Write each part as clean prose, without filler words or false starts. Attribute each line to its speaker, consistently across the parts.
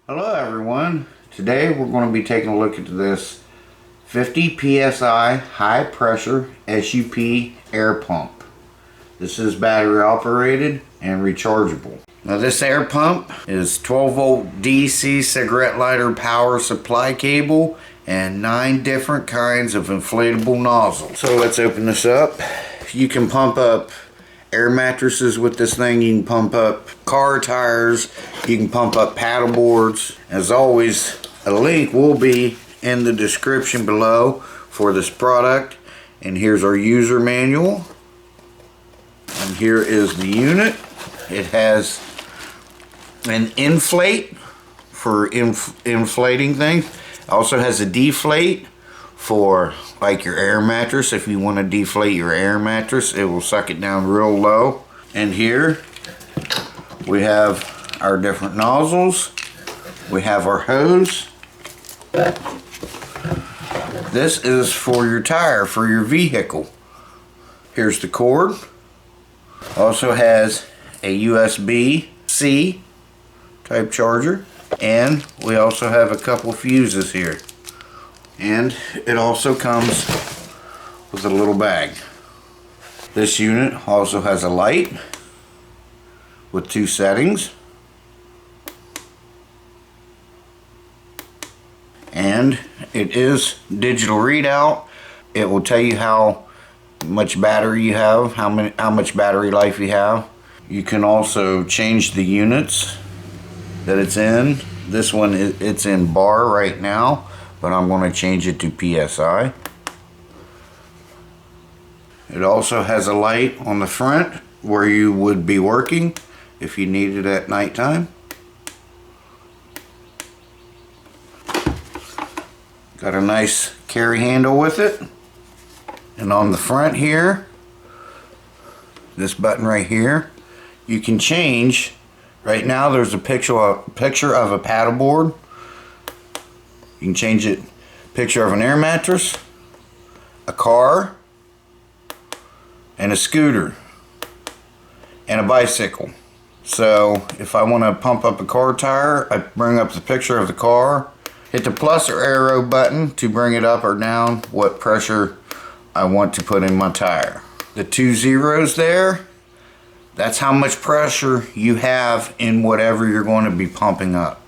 Speaker 1: Hello everyone. Today we're going to be taking a look at this 50 PSI high pressure SUP air pump. This is battery operated and rechargeable. Now this air pump is 12 volt DC cigarette lighter power supply cable and 9 different kinds of inflatable nozzles. So let's open this up. You can pump up air mattresses with this thing. You can pump up car tires. You can pump up paddle boards. As always, a link will be in the description below for this product. And here's our user manual. And here is the unit. It has an inflate for inflating things. It also has a deflate for like your air mattress. If you want to deflate your air mattress, it will suck it down real low. And here we have our different nozzles. We have our hose. This is for your tire, for your vehicle. Here's the cord. Also has a USB-C type charger. And we also have a couple fuses here. And it also comes with a little bag. This unit also has a light with 2 settings. And it is digital readout. It will tell you how much battery you have, how much battery life you have. You can also change the units that it's in. This one, it's in bar right now, but I'm going to change it to PSI. It also has a light on the front where you would be working if you need it at nighttime. Got a nice carry handle with it. And on the front here, this button right here, you can change. Right now there's a picture of a paddleboard. You can change it, picture of an air mattress, a car, and a scooter, and a bicycle. So if I want to pump up a car tire, I bring up the picture of the car, hit the plus or arrow button to bring it up or down what pressure I want to put in my tire. The 2 zeros there, that's how much pressure you have in whatever you're going to be pumping up.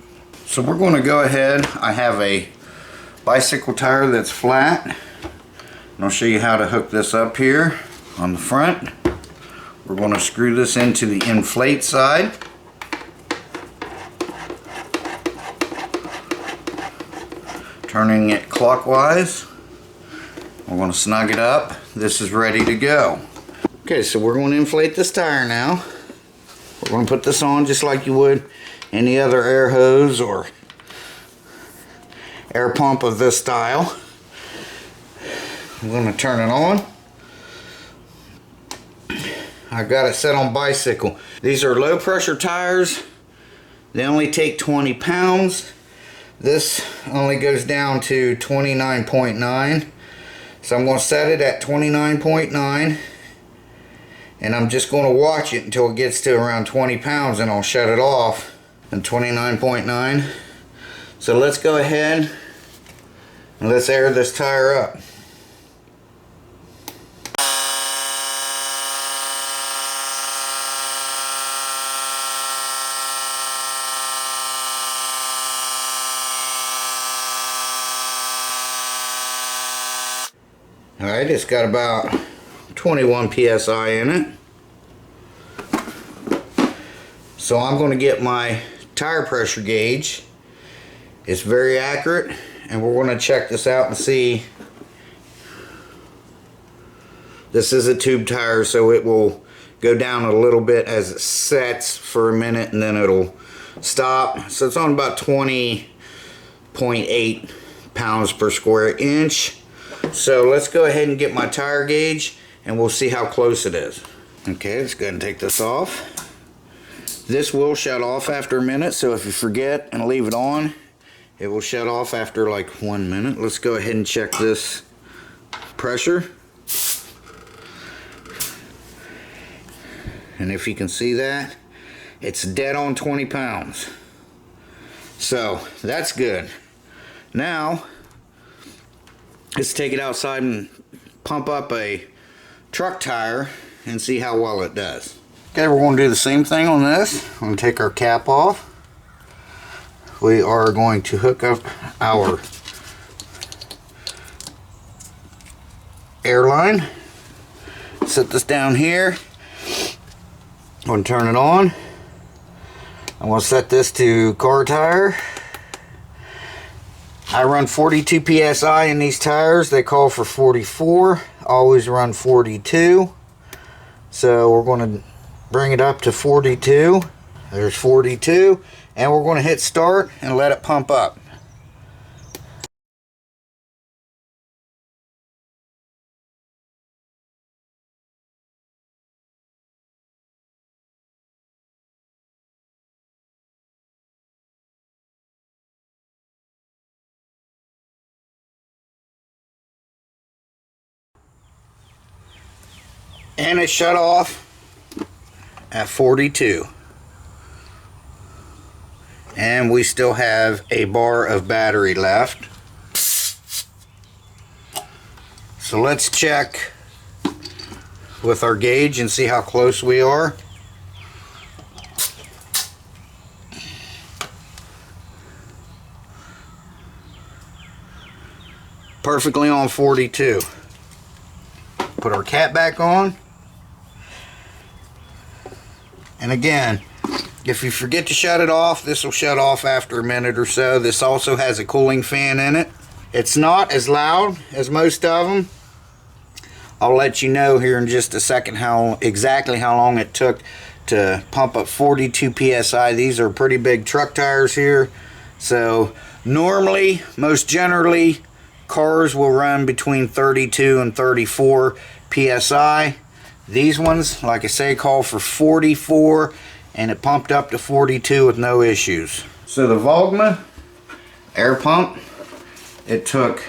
Speaker 1: So we're going to go ahead. I have a bicycle tire that's flat. And I'll show you how to hook this up here on the front. We're going to screw this into the inflate side. Turning it clockwise. We're going to snug it up. This is ready to go. Okay, so we're going to inflate this tire now. We're going to put this on just like you would any other air hose or air pump of this style. I'm going to turn it on. I got it set on bicycle. These are low pressure tires. They only take 20 pounds. This only goes down to 29.9. So I'm going to set it at 29.9. And I'm just going to watch it until it gets to around 20 pounds and I'll shut it off at 29.9. So let's go ahead and let's air this tire up. Alright, it's got about 21 PSI in it. So I'm going to get my tire pressure gauge. It's very accurate and we're going to check this out and see. This is a tube tire, so it will go down a little bit as it sets for a minute and then it'll stop. So it's on about 20.8 pounds per square inch. So let's go ahead and get my tire gauge and we'll see how close it is. Okay, let's go ahead and take this off. This will shut off after a minute, so if you forget and leave it on, it will shut off after like 1 minute. Let's go ahead and check this pressure. And if you can see that, it's dead on 20 pounds. So that's good. Now let's take it outside and pump up a truck tire and see how well it does. Okay, we're going to do the same thing on this. I'm going to take our cap off. We are going to hook up our air line. Set this down here. I'm going to turn it on. I'm going to set this to car tire. I run 42 PSI in these tires. They call for 44. Always run 42. So we're going to bring it up to 42. There's 42. And we're going to hit start and let it pump up. And it shut off at 42. And we still have a bar of battery left. So let's check with our gauge and see how close we are. Perfectly on 42. Put our cap back on. And again, if you forget to shut it off, this will shut off after a minute or so. This also has a cooling fan in it. It's not as loud as most of them. I'll let you know here in just a second exactly how long it took to pump up 42 PSI. These are pretty big truck tires here. So normally, most generally, cars will run between 32 and 34 PSI. These ones, like I say, call for 44, and it pumped up to 42 with no issues. So the VOGMA air pump, it took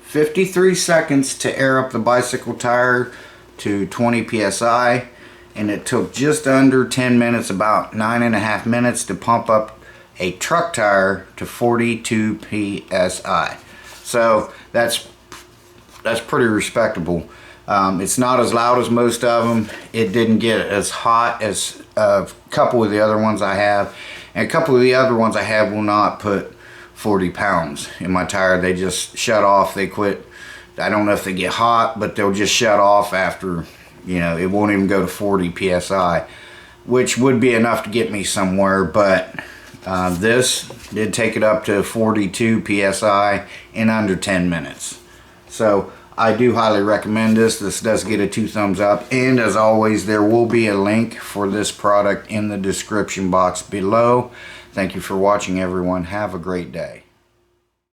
Speaker 1: 53 seconds to air up the bicycle tire to 20 PSI, and it took just under 10 minutes, about 9.5 minutes, to pump up a truck tire to 42 PSI. So that's pretty respectable. It's not as loud as most of them. It didn't get as hot as a couple of the other ones I have. And a couple of the other ones I have will not put 40 pounds in my tire. They just shut off. They quit. I don't know if they get hot, but they'll just shut off after, it won't even go to 40 PSI, which would be enough to get me somewhere. But this did take it up to 42 PSI in under 10 minutes. So I do highly recommend this. This does get a 2 thumbs up. And as always, there will be a link for this product in the description box below. Thank you for watching, everyone. Have a great day.